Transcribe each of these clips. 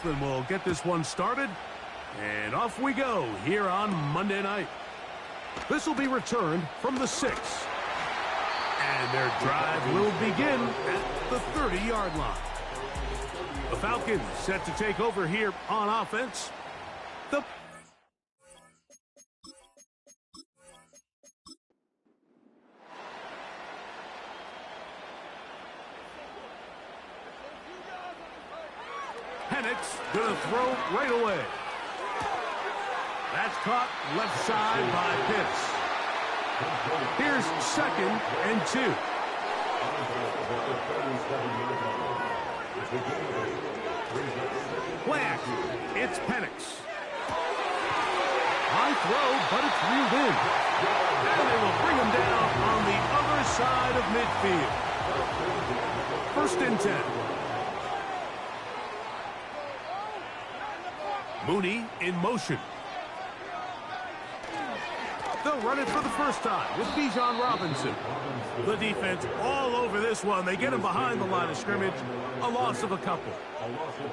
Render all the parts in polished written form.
Then we'll get this one started, and off we go here on Monday night. This will be returned from the 6. And their drive will begin at the 30-yard line. The Falcons set to take over here on offense. Going to throw right away. That's caught left side by Pitts. Here's 2nd and 2. Flag. It's Penix. High throw, but it's reeled in. And they will bring him down on the other side of midfield. 1st and 10. Mooney in motion. They'll run it for the first time with Bijan Robinson. The defense all over this one. They get him behind the line of scrimmage. A loss of a couple. A loss of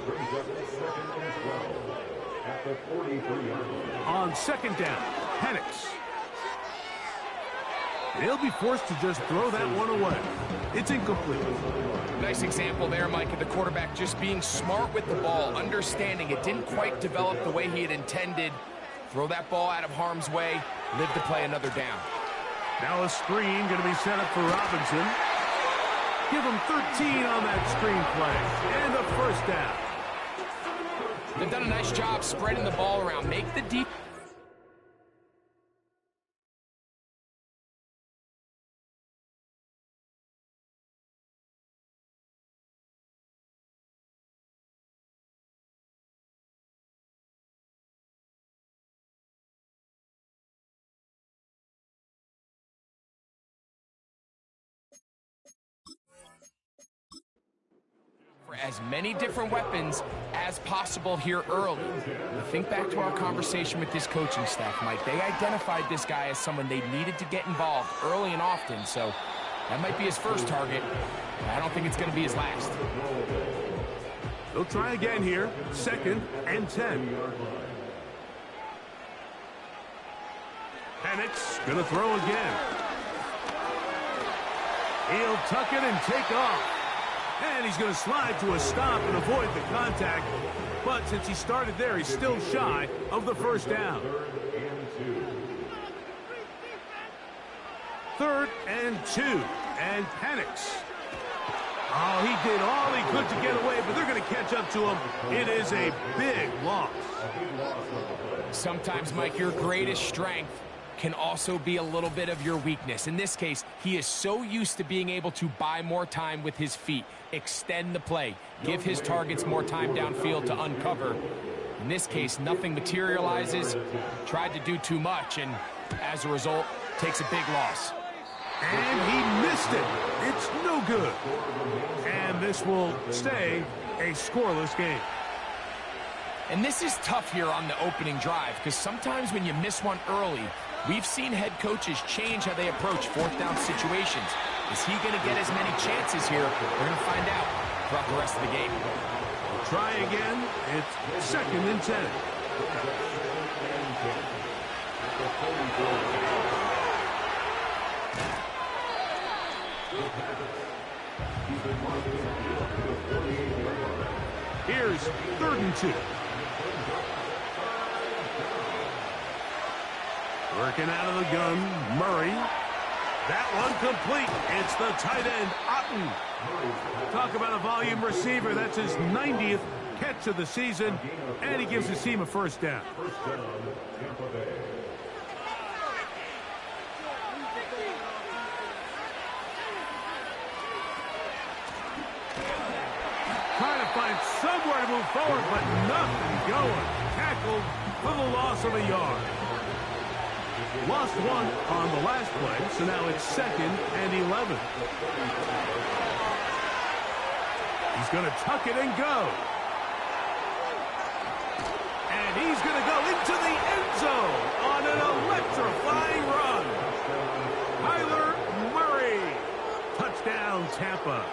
2. Brings up 2nd and 12 at the 43-yard line. On 2nd down, Penix. They'll be forced to just throw that one away. It's incomplete. Nice example there, Mike, of the quarterback just being smart with the ball, understanding it didn't quite develop the way he had intended. Throw that ball out of harm's way, live to play another down. Now a screen going to be set up for Robinson. Give him 13 on that screen play, and a 1st down. They've done a nice job spreading the ball around. Make the deep. As many different weapons as possible here early. Think back to our conversation with this coaching staff, Mike. They identified this guy as someone they needed to get involved early and often, so that might be his first target. I don't think it's going to be his last. They'll try again here. 2nd and 10. Penix going to throw again. He'll tuck it and take off. And he's going to slide to a stop and avoid the contact. But since he started there, he's still shy of the 1st down. 3rd and 2. And Penix. Oh, he did all he could to get away, but they're going to catch up to him. It is a big loss. Sometimes, Mike, your greatest strength can also be a little bit of your weakness. In this case, he is so used to being able to buy more time with his feet, extend the play, give his targets more time downfield to uncover. In this case, nothing materializes, tried to do too much, and as a result, takes a big loss. And he missed it. It's no good. And this will stay a scoreless game. And this is tough here on the opening drive, because sometimes when you miss one early, we've seen head coaches change how they approach 4th down situations. Is he going to get as many chances here? We're going to find out throughout the rest of the game. We'll try again. It's 2nd and 10. Here's 3rd and 2. Working out of the gun, Murray. That one complete. It's the tight end, Otten. Talk about a volume receiver. That's his 90th catch of the season, and he gives his team a 1st down. Trying to find somewhere to move forward, but nothing going. Tackled for the loss of a yard. Lost one on the last play, so now it's 2nd and 11. He's going to tuck it and go. And he's going to go into the end zone on an electrifying run. Kyler Murray. Touchdown, Tampa.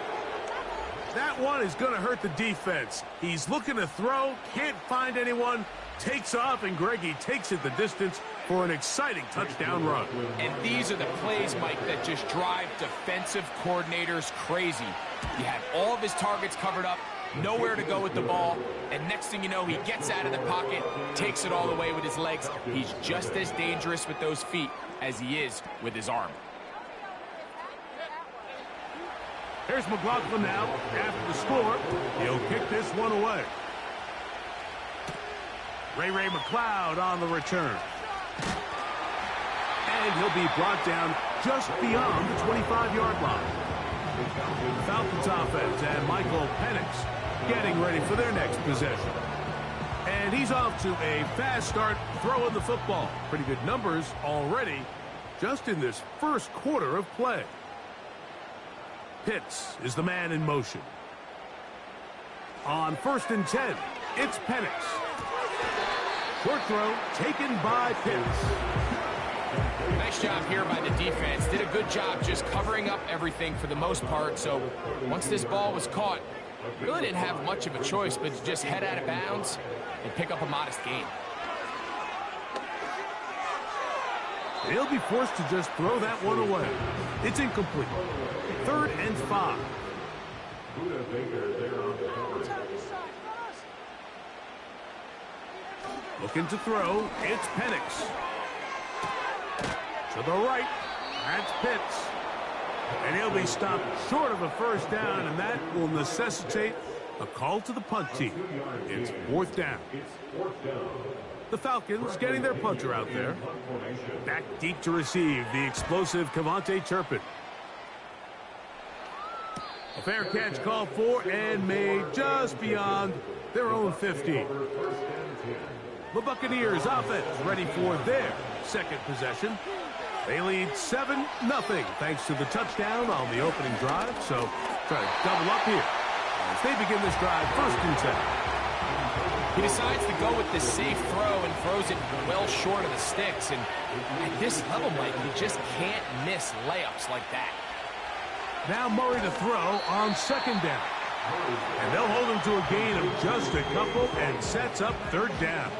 That one is going to hurt the defense. He's looking to throw, can't find anyone, takes off, and Greggy takes it the distance for an exciting touchdown run. And these are the plays, Mike, that just drive defensive coordinators crazy. You have all of his targets covered up, nowhere to go with the ball, and next thing you know, he gets out of the pocket, takes it all the way with his legs. He's just as dangerous with those feet as he is with his arm. Here's McLaughlin now. After the score, he'll kick this one away. Ray McLeod on the return. And he'll be brought down just beyond the 25-yard line. Falcons offense and Michael Penix getting ready for their next possession. And he's off to a fast start throwing the football. Pretty good numbers already just in this first quarter of play. Pitts is the man in motion. On 1st and 10, it's Penix. Short throw taken by Pitts. Nice job here by the defense. Did a good job just covering up everything for the most part. So once this ball was caught, really didn't have much of a choice but to just head out of bounds and pick up a modest gain. He'll be forced to just throw that one away. It's incomplete. 3rd and 5. Looking to throw, it's Penix. To the right, that's Pitts. And he'll be stopped short of a first down, and that will necessitate a call to the punt team. It's 4th down. The Falcons getting their punter out there. Back deep to receive the explosive Kevontae Turpin. A fair catch called for and made just beyond their own 50. The Buccaneers offense ready for their second possession. They lead 7-0 thanks to the touchdown on the opening drive. So try to double up here as they begin this drive 1st and 10. He decides to go with the safe throw and throws it well short of the sticks. And at this level, Mike, you just can't miss layups like that. Now Murray to throw on 2nd down. And they'll hold him to a gain of just a couple and sets up 3rd down.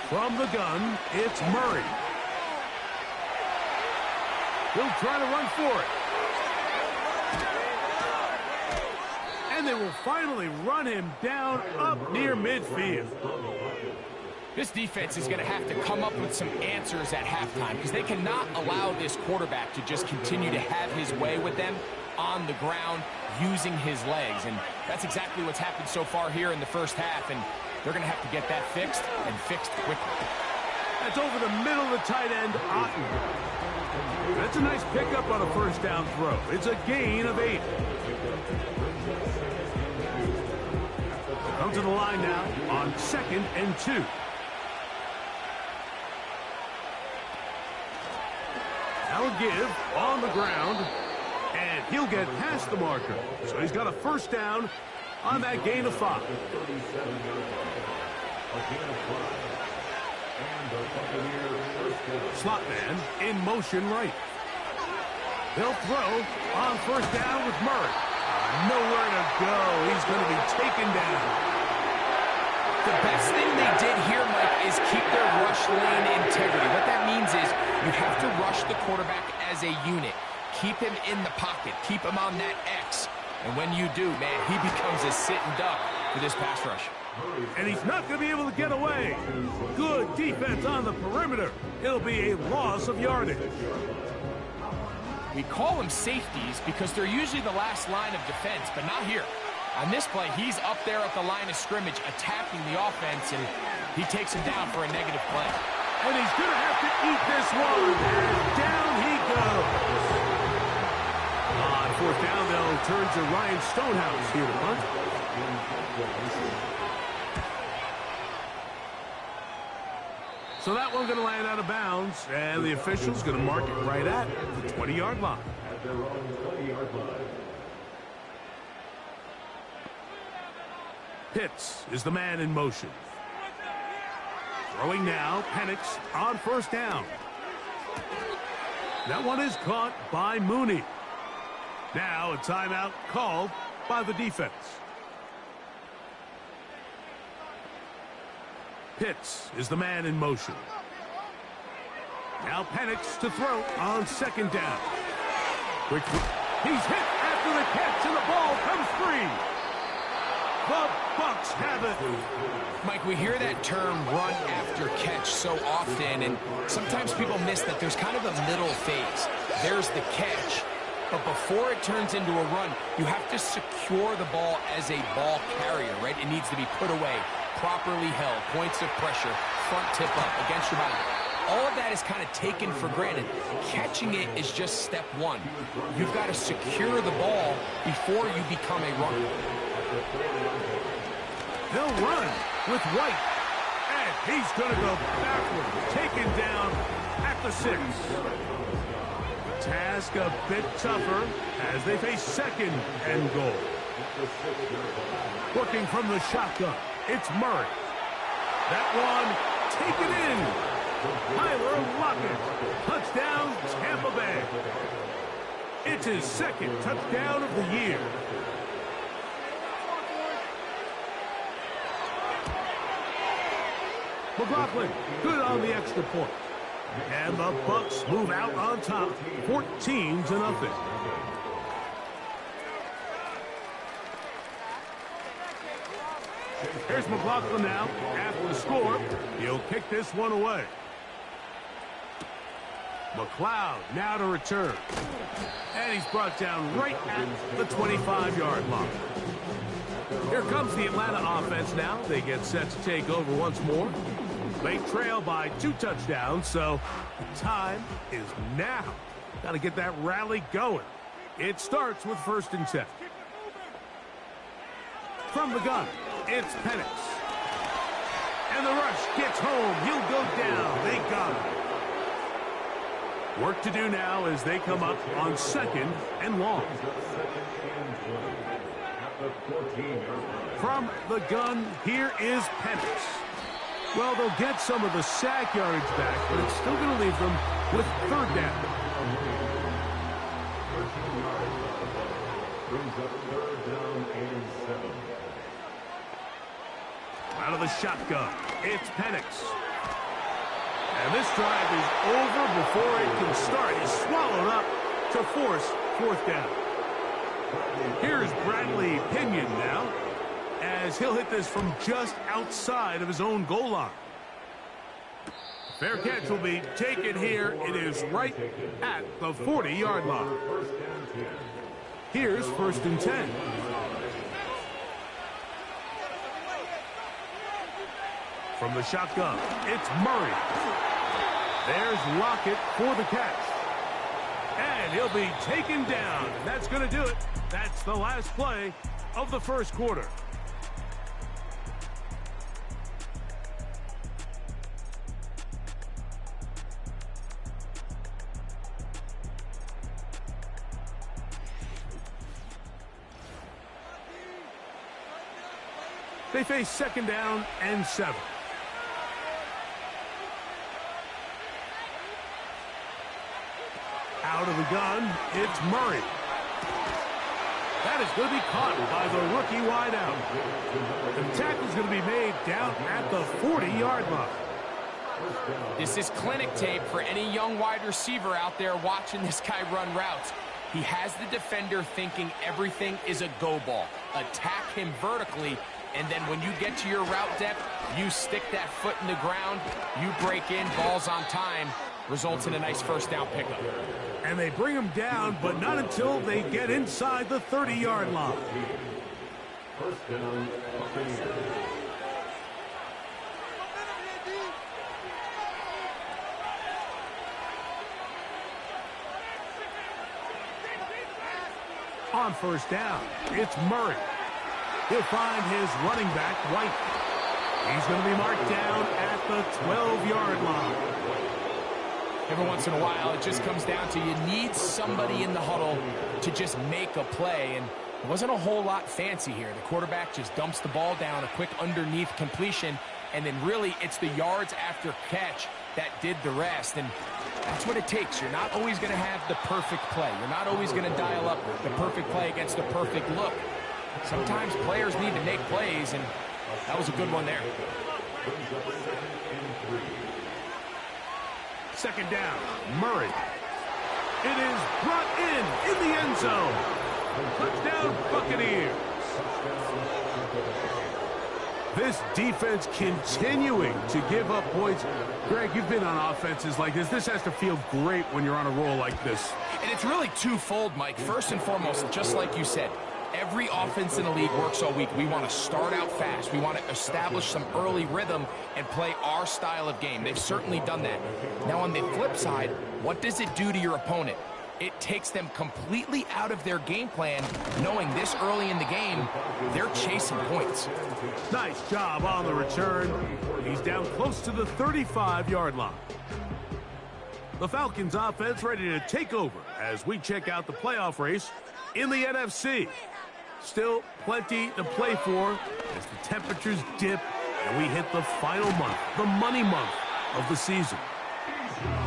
From the gun, it's Murray. He'll try to run for it. And they will finally run him down up near midfield. This defense is going to have to come up with some answers at halftime because they cannot allow this quarterback to just continue to have his way with them on the ground using his legs. And that's exactly what's happened so far here in the first half. And they're going to have to get that fixed and fixed quickly. That's over the middle of the tight end, Otten. That's a nice pickup on a first down throw. It's a gain of 8. Come to the line now on 2nd and 2. That'll give on the ground, and he'll get past the marker. So he's got a first down on that gain of 5. Slot man in motion right. They'll throw on 1st down with Murray. Nowhere to go. He's going to be taken down. The best thing they did here, Mike, is keep their rush lane integrity. What that means is you have to rush the quarterback as a unit. Keep him in the pocket. Keep him on that X. And when you do, man, he becomes a sitting duck for this pass rush. And he's not going to be able to get away. Good defense on the perimeter. It'll be a loss of yardage. We call them safeties because they're usually the last line of defense, but not here. On this play, he's up there at the line of scrimmage attacking the offense, and he takes him down for a negative play. And he's going to have to eat this one. And down he goes. On 4th down, they'll turn to Ryan Stonehouse here to punt. So that one's going to land out of bounds, and the official's going to mark it right at the 20-yard line. At their own 20-yard line. Pitts is the man in motion. Throwing now, Penix on 1st down. That one is caught by Mooney. Now a timeout called by the defense. Pitts is the man in motion. Now Penix to throw on second down. He's hit after the catch, and the ball comes free. The Bucs have it. Mike, we hear that term run after catch so often, and sometimes people miss that there's kind of a middle phase. There's the catch, but before it turns into a run, you have to secure the ball as a ball carrier, right? It needs to be put away, properly held, points of pressure, front tip up against your body. All of that is kind of taken for granted. Catching it is just step one. You've got to secure the ball before you become a runner. They'll run with White. And he's going to go backward, taken down at the 6. Task a bit tougher as they face second and goal. Working from the shotgun, it's Murray. That one taken in. Tyler Lockett. Touchdown, Tampa Bay. It's his second touchdown of the year. McLaughlin, good on the extra point. And the Bucs move out on top, 14-0. Here's McLaughlin now. After the score, he'll kick this one away. McLeod now to return. And he's brought down right at the 25-yard line. Here comes the Atlanta offense now. They get set to take over once more. They trail by 2 touchdowns, so the time is now. Got to get that rally going. It starts with 1st and 10. From the gun, it's Penix. And the rush gets home. He'll go down. They got him. Work to do now as they come up on 2nd and long. From the gun, here is Penix. Well, they'll get some of the sack yardage back, but it's still going to leave them with 3rd down. Out of the shotgun, it's Penix. And this drive is over before it can start. He's swallowed up to force 4th down. Here's Bradley Pinion now, as he'll hit this from just outside of his own goal line. Fair catch will be taken here. It is right at the 40-yard line. Here's 1st and 10. From the shotgun, it's Murray. There's Lockett for the catch. And he'll be taken down. That's going to do it. That's the last play of the 1st quarter. They face 2nd down and 7. Out of the gun, it's Murray. That is going to be caught by the rookie wideout. The tackle's going to be made down at the 40-yard line. This is clinic tape for any young wide receiver out there watching this guy run routes. He has the defender thinking everything is a go ball. Attack him vertically, and then when you get to your route depth, you stick that foot in the ground, you break in, balls on time, results in a nice 1st down pickup. And they bring him down, but not until they get inside the 30-yard line. 1st down, Buccaneers. On 1st down, it's Murray. He'll find his running back, White. He's going to be marked down at the 12-yard line. Every once in a while, it just comes down to you need somebody in the huddle to just make a play, and it wasn't a whole lot fancy here. The quarterback just dumps the ball down, a quick underneath completion, and then really it's the yards after catch that did the rest. And that's what it takes. You're not always going to have the perfect play. You're not always going to dial up the perfect play against the perfect look. Sometimes players need to make plays, and that was a good one there. Second down, Murray. It is brought in the end zone. Touchdown, Buccaneers. This defense continuing to give up points. Greg, you've been on offenses like this. This has to feel great when you're on a roll like this. And it's really twofold, Mike. First and foremost, just like you said, every offense in the league works all week. We want to start out fast. We want to establish some early rhythm and play our style of game. They've certainly done that. Now, on the flip side, what does it do to your opponent? It takes them completely out of their game plan, knowing this early in the game, they're chasing points. Nice job on the return. He's down close to the 35-yard line. The Falcons offense ready to take over as we check out the playoff race in the NFC. Still plenty to play for as the temperatures dip and we hit the final month, the money month of the season.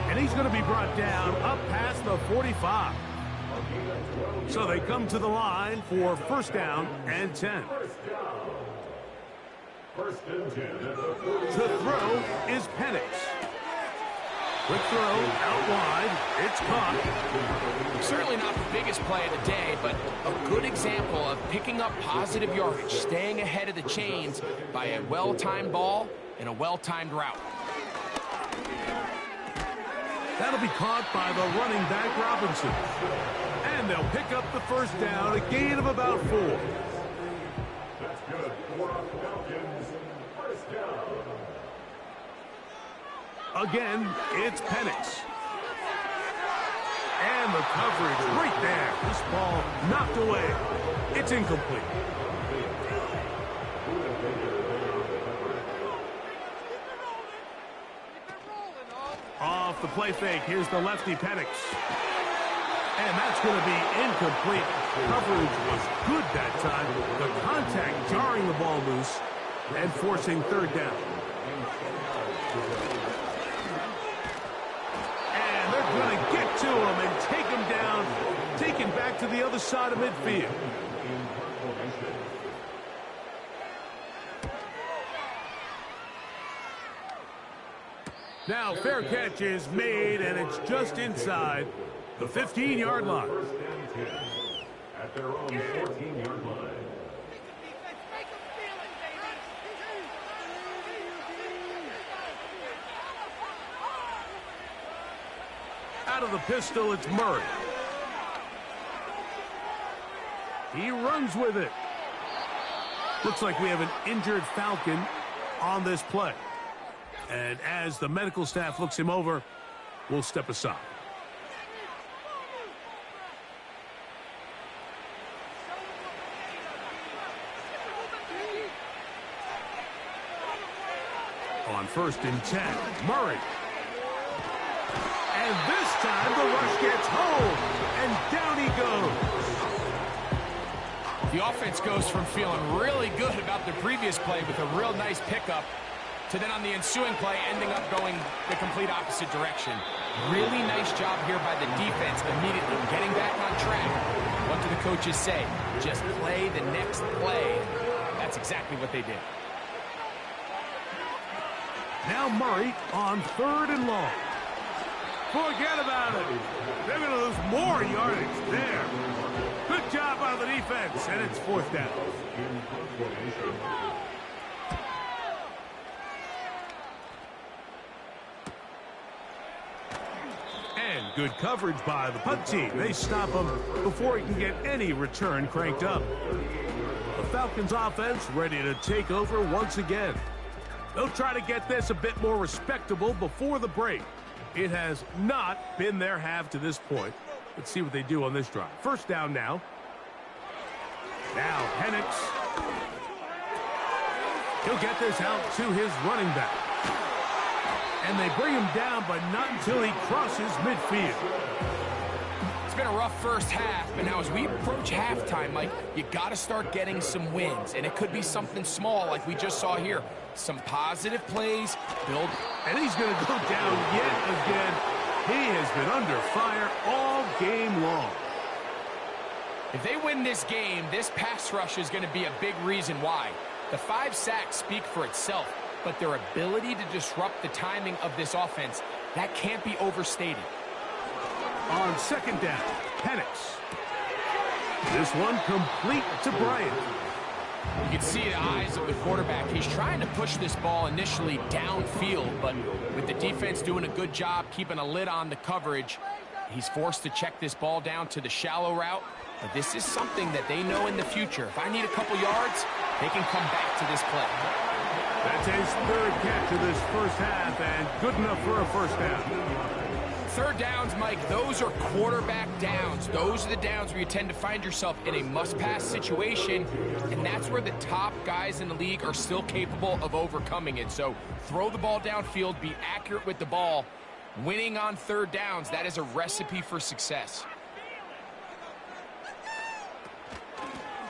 And he's going to be brought down up past the 45. So they come to the line for first down and 10. To throw is Penix. Quick throw out wide. It's caught. Certainly not the biggest play of the day, but a good example of picking up positive yardage, staying ahead of the chains by a well-timed ball and a well-timed route. That'll be caught by the running back, Robinson. And they'll pick up the first down, a gain of about 4. That's good for our Falcons. First down. Again, it's Penix. And the coverage right there. This ball knocked away. It's incomplete. Off the play fake, here's the lefty Penix. And that's going to be incomplete. Coverage was good that time. The contact jarring the ball loose and forcing third down. And they're going to get to him and take him down, take him back to the other side of midfield. Now, fair catch is made, and it's just inside the 15-yard line. At their own 14-yard line. Out of the pistol, it's Murray. He runs with it. Looks like we have an injured Falcon on this play. And as the medical staff looks him over, we'll step aside. On first and 10, Murray. And this time the rush gets home, and down he goes. The offense goes from feeling really good about the previous play with a real nice pickup to then on the ensuing play ending up going the complete opposite direction. Really nice job here by the defense immediately getting back on track. What do the coaches say? Just play the next play. That's exactly what they did. Now Murray on third and long. Forget about it. They're going to lose more yardage there. Good job by the defense, and it's fourth down. And good coverage by the punt team. They stop him before he can get any return cranked up. The Falcons offense ready to take over once again. They'll try to get this a bit more respectable before the break. It has not been their half to this point. Let's see what they do on this drive. First down now. Now Penix. He'll get this out to his running back. And they bring him down, but not until he crosses midfield. It's been a rough first half, but now as we approach halftime, Mike, you got to start getting some wins. And it could be something small like we just saw here. some positive plays, build. And he's going to go down yet again. He has been under fire all game long. If they win this game, this pass rush is going to be a big reason why. The 5 sacks speak for itself, but their ability to disrupt the timing of this offense, that can't be overstated. On second down, Penix. This one complete to Bryant. You can see the eyes of the quarterback. He's trying to push this ball initially downfield, but with the defense doing a good job keeping a lid on the coverage, he's forced to check this ball down to the shallow route. But this is something that they know in the future. If I need a couple yards, they can come back to this play. That's his 3rd catch of this first half, and good enough for a first down. 3rd downs, Mike, those are quarterback downs. Those are the downs where you tend to find yourself in a must-pass situation, and that's where the top guys in the league are still capable of overcoming it. So throw the ball downfield, be accurate with the ball. Winning on 3rd downs, that is a recipe for success.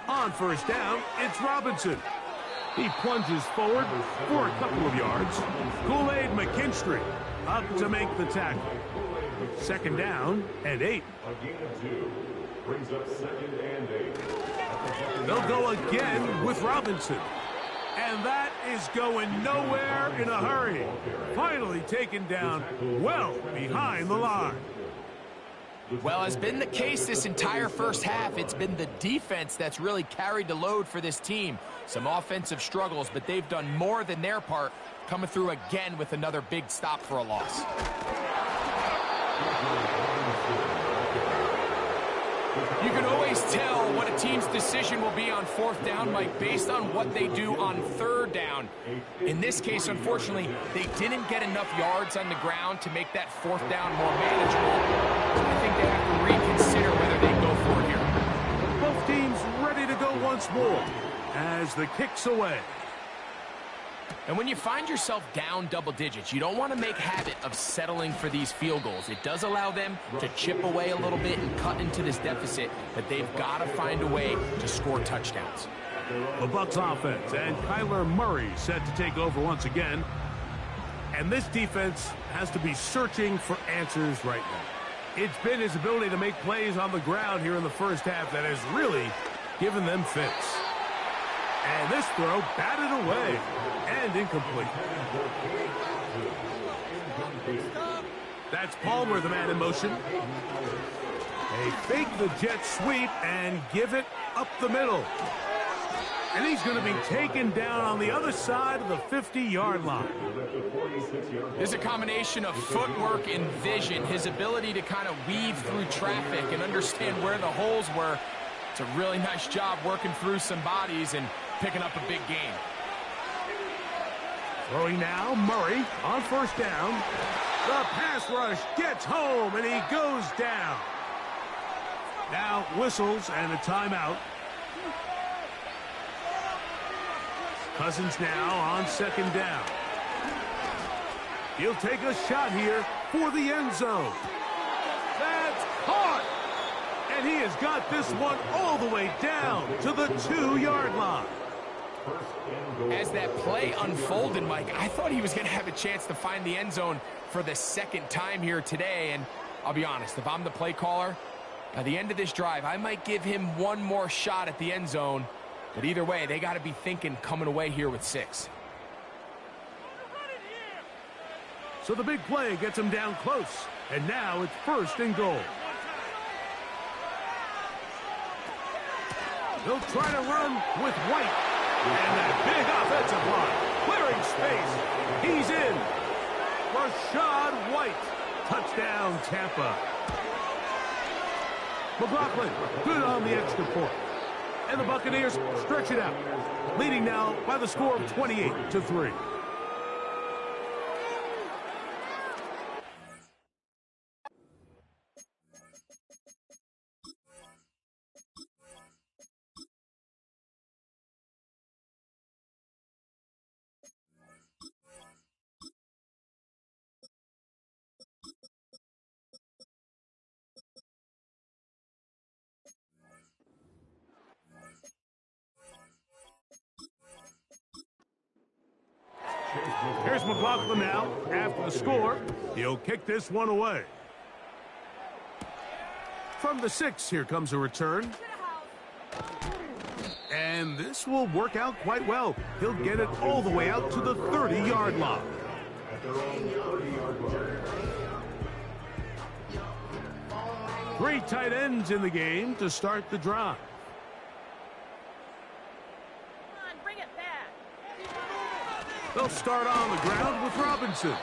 On first down, it's Robinson. He plunges forward for a couple of yards. Kool-Aid McKinstry up to make the tackle. 2nd down and 8. A gain of 2 brings up 2nd and 8. They'll go again with Robinson. And that is going nowhere in a hurry. Finally taken down well behind the line. Well, has been the case this entire first half. It's been the defense that's really carried the load for this team. Some offensive struggles, but they've done more than their part, coming through again with another big stop for a loss. You can always tell what a team's decision will be on 4th down, Mike, based on what they do on 3rd down. In this case, unfortunately, they didn't get enough yards on the ground to make that 4th down more manageable. So I think they have to reconsider whether they go for it here. Both teams ready to go once more as the kick's away. And when you find yourself down double digits, you don't want to make habit of settling for these field goals. It does allow them to chip away a little bit and cut into this deficit, but they've got to find a way to score touchdowns. The Bucs offense and Kyler Murray set to take over once again. And this defense has to be searching for answers right now. It's been his ability to make plays on the ground here in the first half that has really given them fits. And this throw batted away and incomplete. That's Palmer, the man in motion. They fake the jet sweep and give it up the middle. And he's going to be taken down on the other side of the 50-yard line. There's a combination of footwork and vision, his ability to kind of weave through traffic and understand where the holes were. It's a really nice job working through some bodies and picking up a big gain. Throwing now, Murray on first down. The pass rush gets home, and he goes down. Now whistles and a timeout. Cousins now on 2nd down. He'll take a shot here for the end zone. That's caught! And he has got this one all the way down to the 2-yard line. As that play unfolded, Mike, I thought he was going to have a chance to find the end zone for the 2nd time here today. And I'll be honest, if I'm the play caller, by the end of this drive, I might give him one more shot at the end zone. But either way, they got to be thinking coming away here with 6. So the big play gets him down close. And now it's 1st and goal. They'll try to run with White. And that big offensive line clearing space. He's in. Rashad White. Touchdown, Tampa. McLaughlin, good on the extra point. And the Buccaneers stretch it out, leading now by the score of 28-3. McLaughlin now, after the score, he'll kick this one away. From the 6, here comes a return. And this will work out quite well. He'll get it all the way out to the 30-yard line. At their own 30-yard line. 3 tight ends in the game to start the drive. Come on, bring it back. They'll start on the ground with Robinson.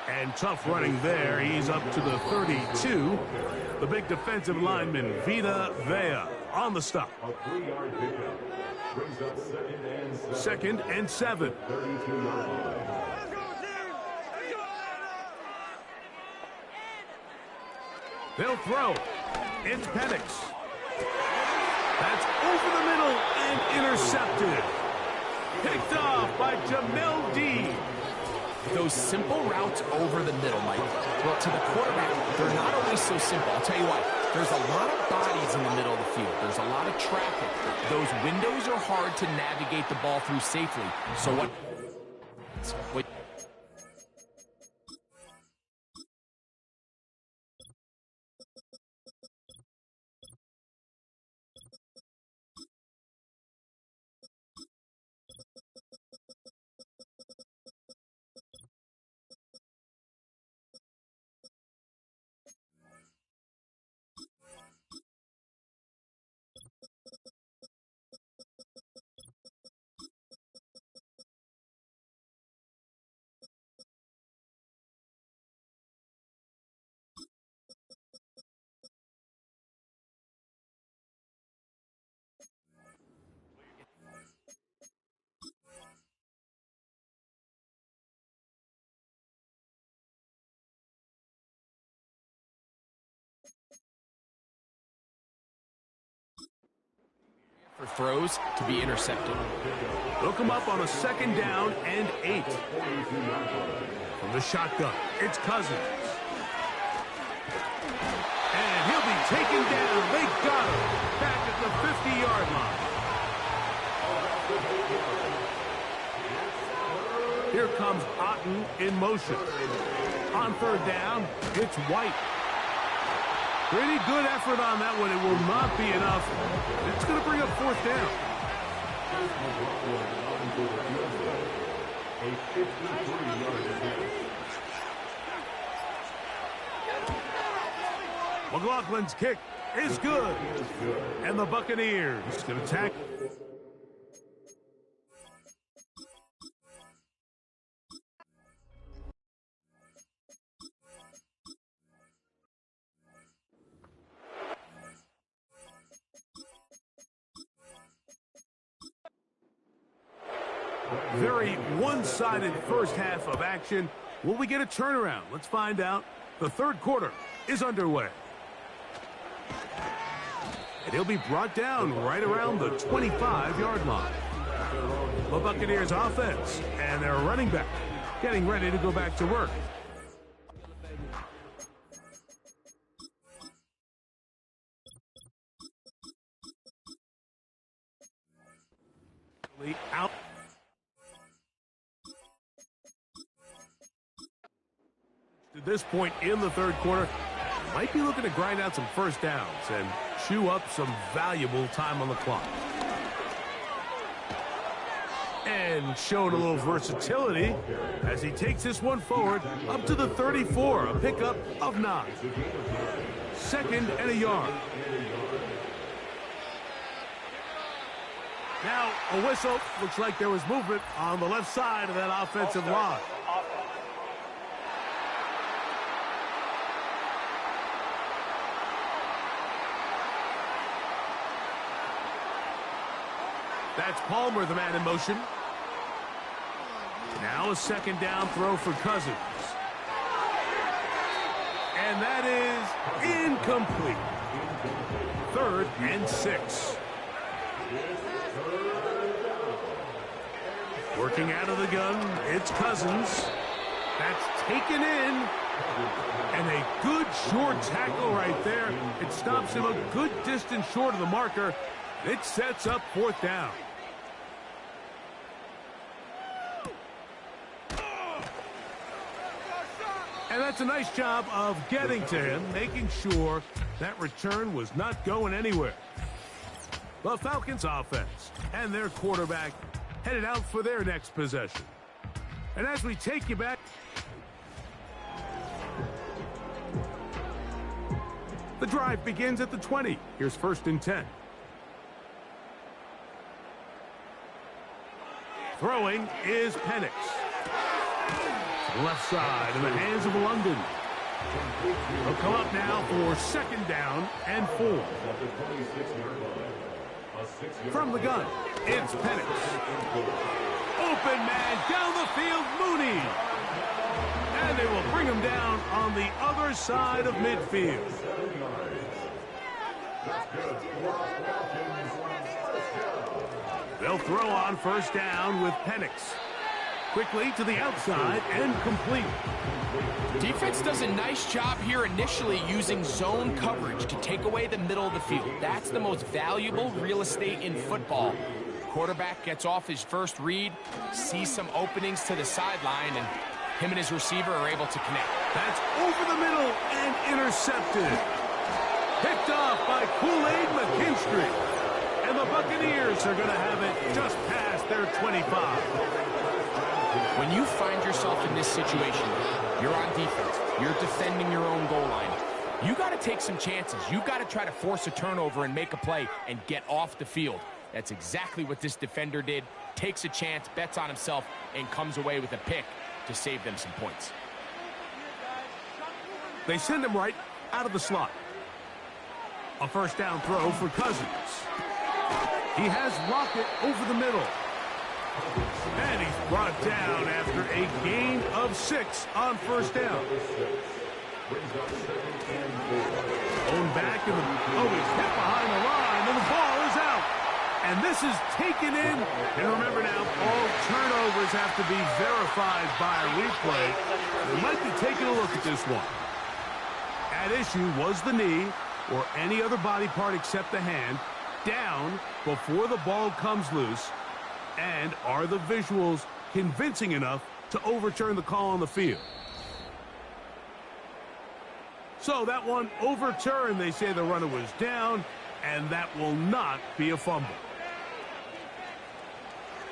And tough running there. He's up to the 32. The big defensive lineman, Vita Vea, on the stop. A 3-yard pickup brings up 2nd and 7. 2nd and 7. 32-yard line. They'll throw. It's Penix. That's over the middle and intercepted. Picked off by Jamel Dean. Those simple routes over the middle, Mike. Well, to the quarterback, they're not always so simple. I'll tell you what, there's a lot of bodies in the middle of the field. There's a lot of traffic. Those windows are hard to navigate the ball through safely. So what? For throws to be intercepted. They'll come up on a 2nd down and 8. From the shotgun, it's Cousins. And he'll be taken down. They got him back at the 50-yard line. Here comes Otten in motion. On 3rd down, it's White. Pretty good effort on that one. It will not be enough. It's going to bring up 4th down. A 53-yard attempt. McLaughlin's kick is good. And the Buccaneers going to tackle. Very one-sided first half of action. Will we get a turnaround? Let's find out. The 3rd quarter is underway. And he'll be brought down right around the 25-yard line. The Buccaneers offense and their running back getting ready to go back to work. Out. To this point in the 3rd quarter, might be looking to grind out some first downs and chew up some valuable time on the clock. And showing a little versatility as he takes this one forward up to the 34, a pickup of 9. 2nd and a yard. Now a whistle. Looks like there was movement on the left side of that offensive line. That's Palmer, the man in motion. Now a 2nd down throw for Cousins. And that is incomplete. 3rd and 6. Working out of the gun, it's Cousins. That's taken in. And a good short tackle right there. It stops him a good distance short of the marker. It sets up 4th down. And that's a nice job of getting to him, making sure that return was not going anywhere. The Falcons offense and their quarterback headed out for their next possession. And as we take you back, the drive begins at the 20. Here's 1st and 10. Throwing is Penix. Left side in the hands of London. He'll come up now for 2nd down and 4. From the gun, it's Penix. Open man down the field, Mooney. And they will bring him down on the other side of midfield. They'll throw on 1st down with Penix. Quickly to the outside and complete. Defense does a nice job here initially using zone coverage to take away the middle of the field. That's the most valuable real estate in football. Quarterback gets off his first read, sees some openings to the sideline, and him and his receiver are able to connect. That's over the middle and intercepted. Picked off by Kool-Aid McKinstry. And the Buccaneers are going to have it just past their 25. When you find yourself in this situation, you're on defense, you're defending your own goal line, you got to take some chances. You got to try to force a turnover and make a play and get off the field. That's exactly what this defender did. Takes a chance, bets on himself, and comes away with a pick to save them some points. They send him right out of the slot. A 1st down throw for Cousins. He has Lockett over the middle. And he's brought down after a gain of 6 on 1st down. Going back in the... Oh, he's hit behind the line, and the ball is out. And this is taken in. And remember now, all turnovers have to be verified by a replay. We might be taking a look at this one. At issue was the knee, or any other body part except the hand, down before the ball comes loose. And are the visuals convincing enough to overturn the call on the field? So that one overturned. They say the runner was down, and that will not be a fumble.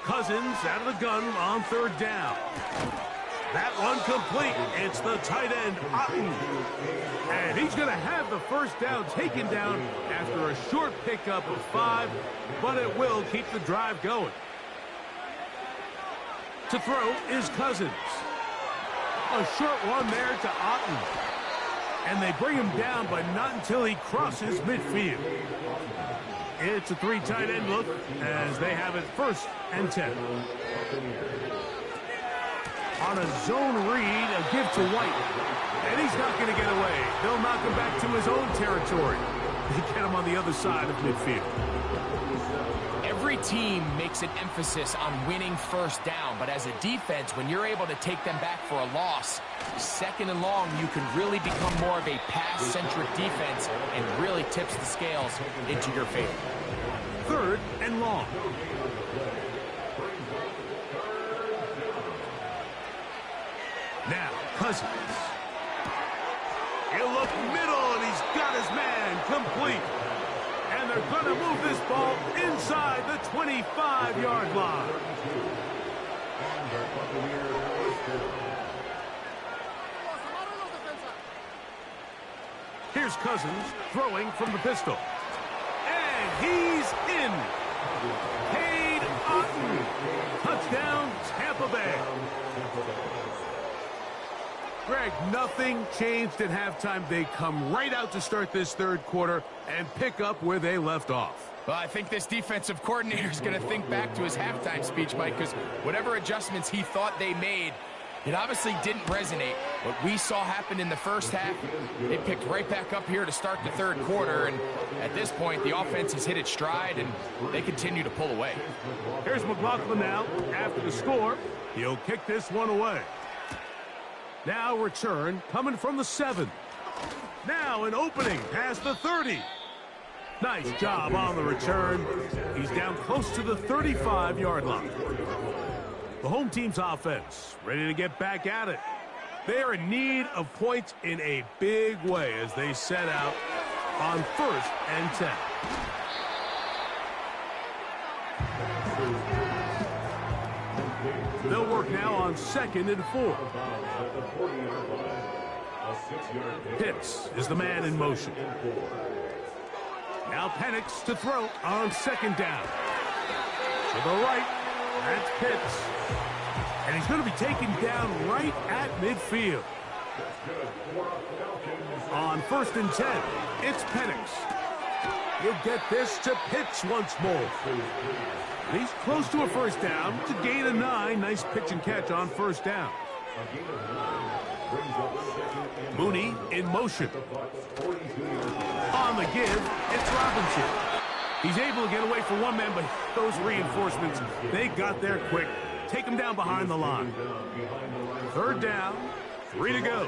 Cousins out of the gun on 3rd down. That one complete. It's the tight end, Otten. And he's going to have the 1st down taken down after a short pickup of 5, but it will keep the drive going. To throw is Cousins. A short one there to Otten. And they bring him down, but not until he crosses midfield. It's a 3 tight end look as they have it 1st and 10. On a zone read, a give to White. And he's not going to get away. They'll knock him back to his own territory. They get him on the other side of midfield. Every team makes an emphasis on winning 1st down, but as a defense, when you're able to take them back for a loss, 2nd and long, you can really become more of a pass-centric defense and really tips the scales into your favor. 3rd and long. Now, Cousins. He'll look middle, and he's got his man complete. And they're going to move this ball inside the 25-yard line. Here's Cousins throwing from the pistol. And he's in. Cade Otten. Touchdown, Tampa Bay. Greg, nothing changed at halftime. They come right out to start this 3rd quarter and pick up where they left off. Well, I think this defensive coordinator is going to think back to his halftime speech, Mike, because whatever adjustments he thought they made, it obviously didn't resonate. What we saw happen in the 1st half, they picked right back up here to start the 3rd quarter, and at this point, the offense has hit its stride, and they continue to pull away. Here's McLaughlin now. After the score, he'll kick this one away. Now return coming from the 7. Now an opening past the 30. Nice job on the return. He's down close to the 35-yard line. The home team's offense ready to get back at it. They are in need of points in a big way as they set out on 1st and 10. They'll work now on 2nd and 4. Pitts is the man in motion. Now Penix to throw on 2nd down. To the right, that's Pitts. And he's going to be taken down right at midfield. On 1st and 10, it's Penix. He'll get this to Pitts once more. And he's close to a 1st down to gain a 9. Nice pitch and catch on 1st down. Mooney in motion. On the give, it's Robinson. He's able to get away from one man, but those reinforcements, they got there quick. Take him down behind the line. 3rd down, 3 to go.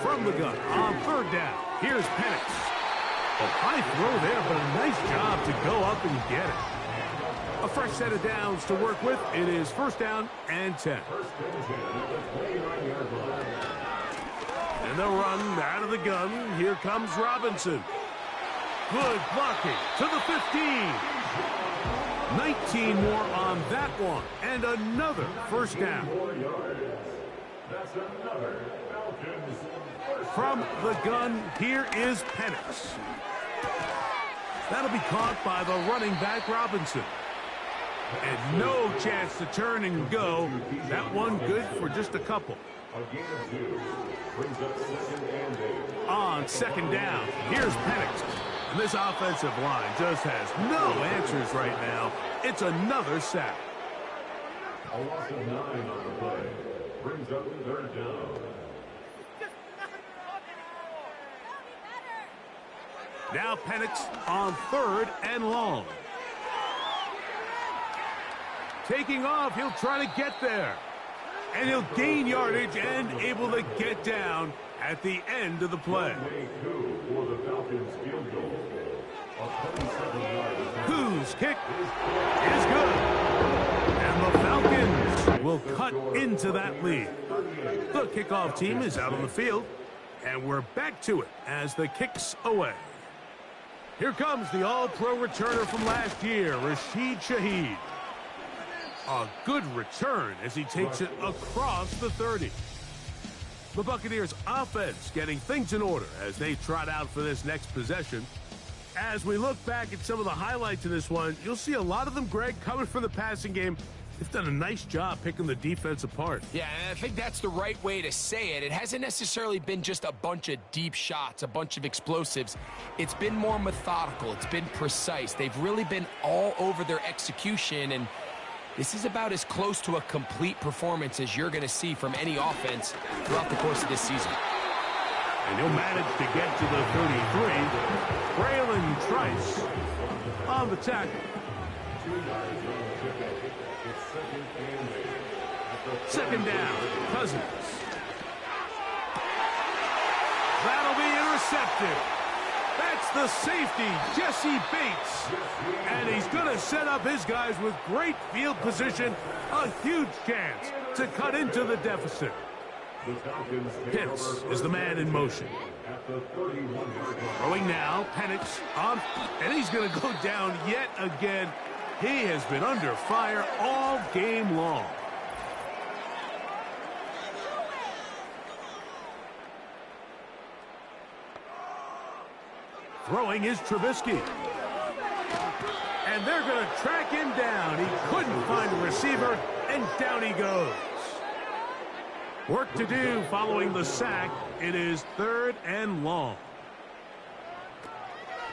From the gun on 3rd down, here's Penix. A high throw there, but a nice job to go up and get it. A fresh set of downs to work with. It is 1st down and 10. And they'll run out of the gun. Here comes Robinson. Good blocking to the 15. 19 more on that one. And another 1st down. From the gun, here is Penix. That'll be caught by the running back, Robinson. And no chance to turn and go. That one good for just a couple. On 2nd down, here's Penix. And this offensive line just has no answers right now. It's another sack. A loss of 9 on the play. Brings up the 3rd down. Now Penix on 3rd and long. Taking off, he'll try to get there. And he'll gain yardage and able to get down at the end of the play. Koo's kick is good. And the Falcons will cut into that lead. The kickoff team is out on the field. And we're back to it as the kick's away. Here comes the all-pro returner from last year, Rashid Shaheed. A good return as he takes it across the 30. The Buccaneers offense getting things in order as they trot out for this next possession. As we look back at some of the highlights of this one, you'll see a lot of them, Greg, coming from the passing game. They've done a nice job picking the defense apart. Yeah, and I think that's the right way to say it. It hasn't necessarily been just a bunch of deep shots, a bunch of explosives. It's been more methodical. It's been precise. They've really been all over their execution, and this is about as close to a complete performance as you're going to see from any offense throughout the course of this season. And he'll manage to get to the 33. Braylon Trice on the tackle. 2nd down, Cousins. That'll be intercepted. That's the safety, Jesse Bates. And he's going to set up his guys with great field position. A huge chance to cut into the deficit. Pitts is the man in motion. Throwing now, Penix on, and he's going to go down yet again. He has been under fire all game long. Throwing is Trubisky. And they're going to track him down. He couldn't find a receiver, and down he goes. Work to do following the sack. It is 3rd and long.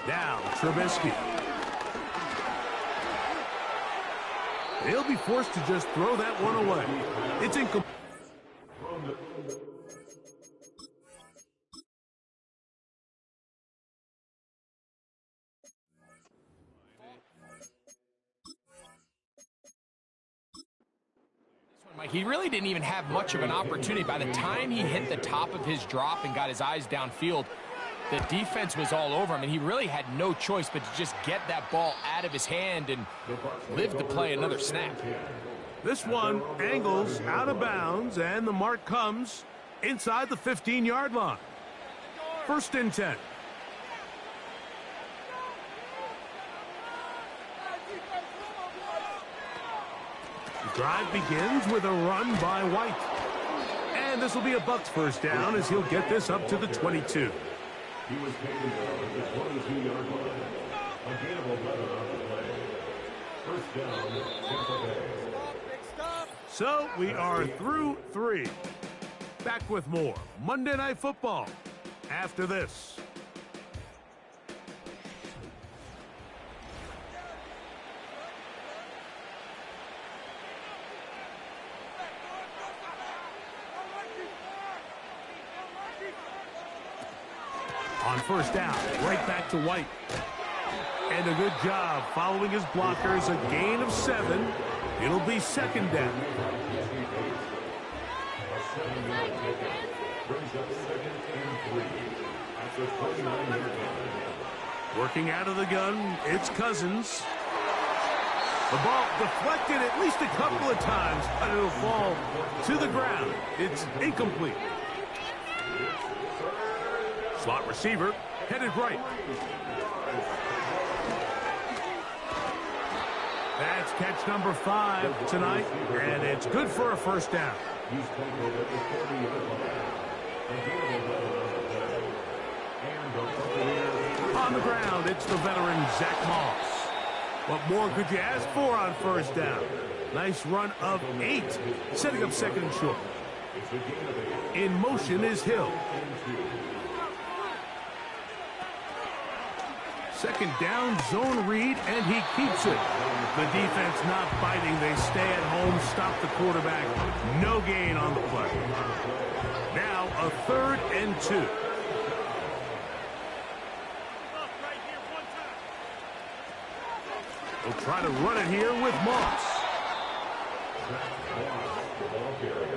Now Trubisky. He'll be forced to just throw that one away. It's incomplete. He really didn't even have much of an opportunity. By the time he hit the top of his drop and got his eyes downfield, the defense was all over him, and he really had no choice but to just get that ball out of his hand and live to play another snap. This one angles out of bounds, and the mark comes inside the 15-yard line. 1st and 10. The drive begins with a run by White. And this will be a Bucs first down as he'll get this up to the 22. He was taken down at the 22-yard line. A gain of 11 on the play. First down, Tampa Bay. So we are through 3. Back with more Monday Night Football after this. On first down, right back to White. And a good job following his blockers, a gain of 7. It'll be 2nd down. Working out of the gun, it's Cousins. The ball deflected at least a couple of times, but it'll fall to the ground. It's incomplete. Slot receiver headed right. That's catch number 5 tonight, and it's good for a first down. On the ground, it's the veteran Zach Moss. What more could you ask for on first down? Nice run of 8, setting up 2nd and short. In motion is Hill. 2nd down, zone read, and he keeps it. The defense not biting. They stay at home, stop the quarterback. No gain on the play. Now a 3rd and 2. We'll try to run it here with Moss.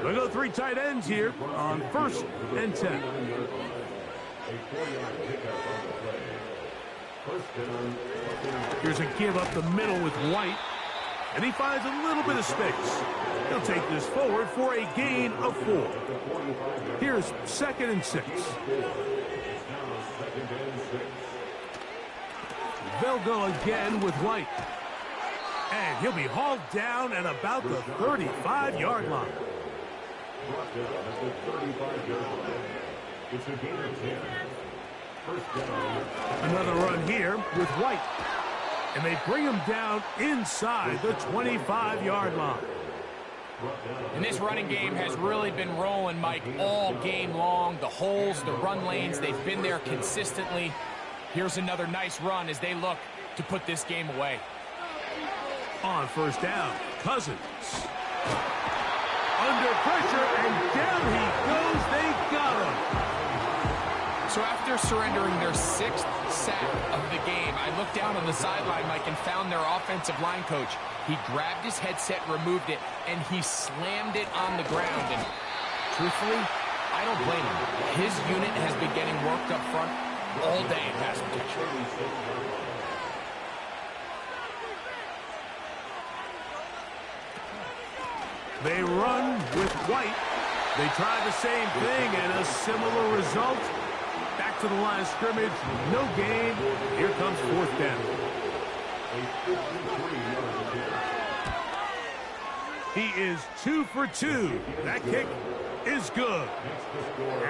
They'll go 3 tight ends here on 1st and 10. Here's a give up the middle with White, and he finds a little bit of space. He'll take this forward for a gain of 4. Here's 2nd and 6. They'll go again with White, and he'll be hauled down at about the 35-yard line. It's a gain of 10. Another run here with White. And they bring him down inside the 25-yard line. And this running game has really been rolling, Mike, all game long. The holes, the run lanes, they've been there consistently. Here's another nice run as they look to put this game away. On first down, Cousins. Under pressure, and down he goes. They got him. So after surrendering their 6th sack of the game, I looked down on the sideline, Mike, and found their offensive line coach. He grabbed his headset, removed it, and he slammed it on the ground. And truthfully, I don't blame him. His unit has been getting worked up front all day in pass protection. They run with White. They try the same thing, and a similar result. Back to the line of scrimmage, no gain. Here comes 4th down. He is 2 for 2. That kick is good.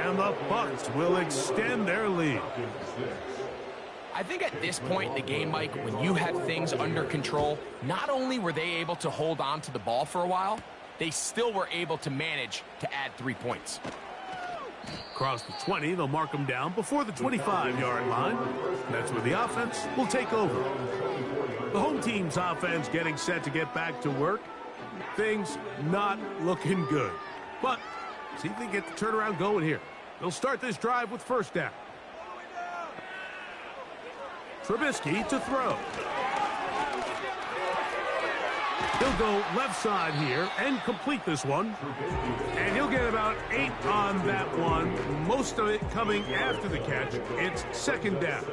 And the Bucs will extend their lead. I think at this point in the game, Mike, when you have things under control, not only were they able to hold on to the ball for a while, they still were able to manage to add 3 points. Across the 20, they'll mark him down before the 25-yard line. That's where the offense will take over. The home team's offense getting set to get back to work. Things not looking good. But see if they get the turnaround going here. They'll start this drive with first down. Trubisky to throw. He'll go left side here and complete this one. And he'll get about 8 on that one. Most of it coming after the catch. It's 2nd down.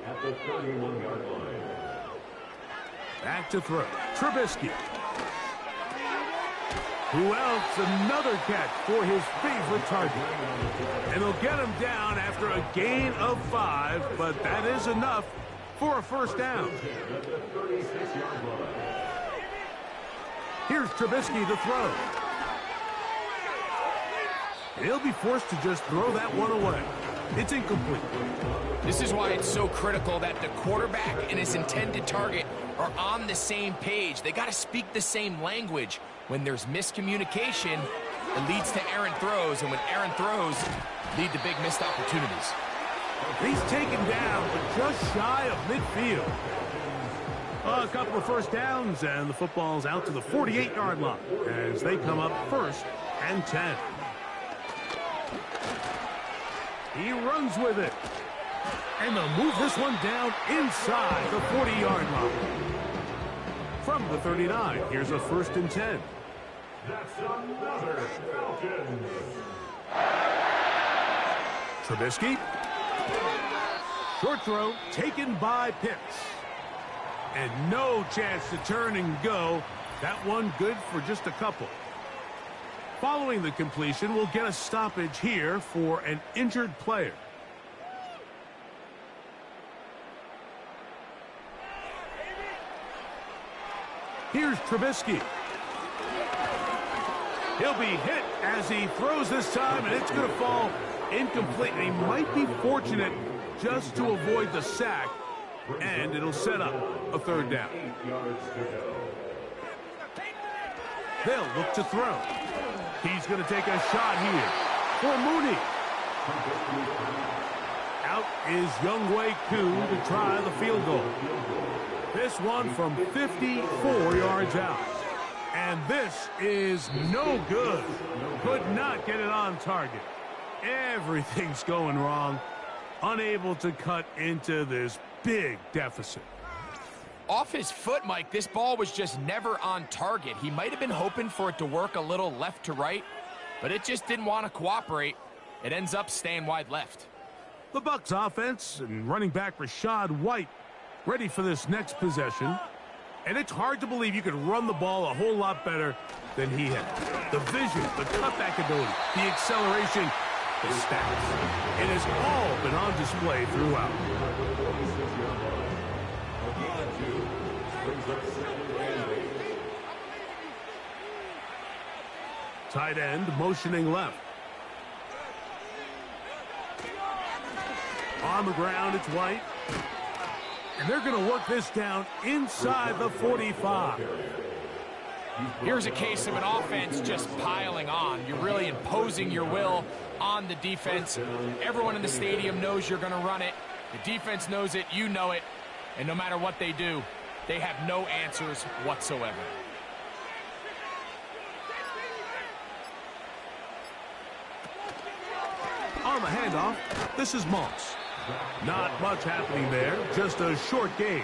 At the 31-yard line. Back to throw. Trubisky. Who else? Another catch for his favorite target. And they'll get him down after a gain of 5, but that is enough for a first down. Here's Trubisky to throw. He'll be forced to just throw that one away. It's incomplete. This is why it's so critical that the quarterback and his intended target are on the same page. They got to speak the same language. When there's miscommunication, it leads to errant throws, and when errant throws lead to big missed opportunities. He's taken down, but just shy of midfield. A couple of first downs, and the football's out to the 48-yard line as they come up 1st and 10. He runs with it. And they'll move this one down inside the 40-yard line. From the 39, here's a 1st and 10. That's another Falcons. Trubisky. Short throw taken by Pitts. And no chance to turn and go. That one good for just a couple. Following the completion, we'll get a stoppage here for an injured player. Here's Trubisky. He'll be hit as he throws this time, and it's going to fall incomplete. And he might be fortunate just to avoid the sack, and it'll set up a 3rd down. 8 yards to go. They'll look to throw. He's going to take a shot here for Mooney. Out is Younghoe Koo to try the field goal. This one from 54 yards out. And this is no good. Could not get it on target. Everything's going wrong. Unable to cut into this big deficit. Off his foot, Mike, this ball was just never on target. He might have been hoping for it to work a little left to right, but it just didn't want to cooperate. It ends up staying wide left. The Bucs offense and running back Rachaad White ready for this next possession. And it's hard to believe you could run the ball a whole lot better than he had. The vision, the cutback ability, the acceleration, the stats. It has all been on display throughout. Tight end motioning left. On the ground, it's White. And they're going to work this down inside the 45. Here's a case of an offense just piling on. You're really imposing your will on the defense. Everyone in the stadium knows you're going to run it. The defense knows it, you know it. And no matter what they do, they have no answers whatsoever. On the handoff, this is Moss. Not much happening there, just a short gain.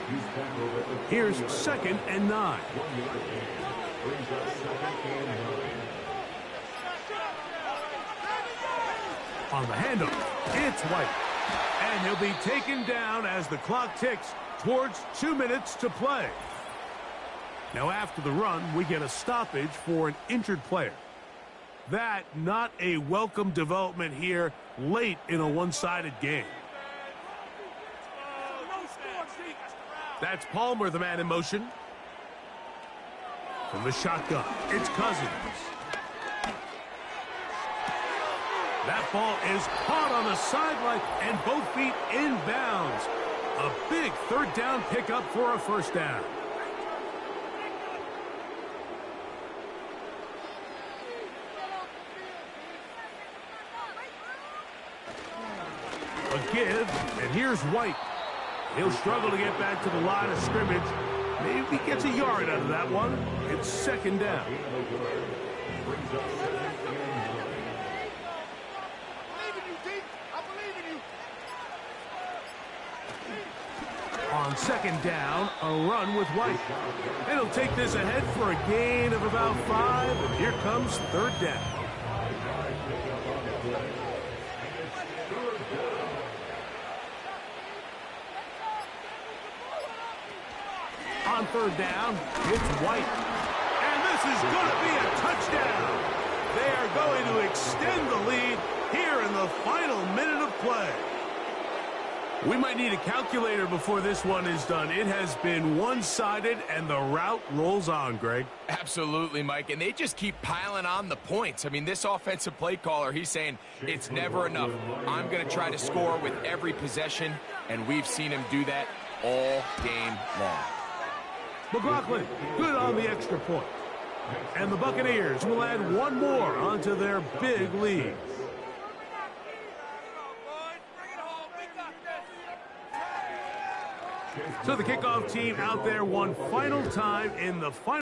Here's 2nd and 9. On the handoff, it's White. And he'll be taken down as the clock ticks towards 2 minutes to play. Now after the run, we get a stoppage for an injured player. That not a welcome development here late in a one-sided game. That's Palmer, the man in motion. From the shotgun, it's Cousins. That ball is caught on the sideline and both feet inbounds. A big 3rd down pickup for a 1st down. A give, and here's White. He'll struggle to get back to the line of scrimmage. Maybe he gets a yard out of that one. It's 2nd down. On 2nd down, a run with White. And he'll take this ahead for a gain of about 5. And here comes 3rd down. On 3rd down, it's White. And this is going to be a touchdown. They are going to extend the lead here in the final minute of play. We might need a calculator before this one is done. It has been one-sided, and the route rolls on, Greg. Absolutely, Mike, and they just keep piling on the points. I mean, this offensive play caller, he's saying it's never enough. I'm going to try to score with every possession, and we've seen him do that all game long. McLaughlin, good on the extra point. And the Buccaneers will add one more onto their big lead. So the kickoff team out there one final time in the final.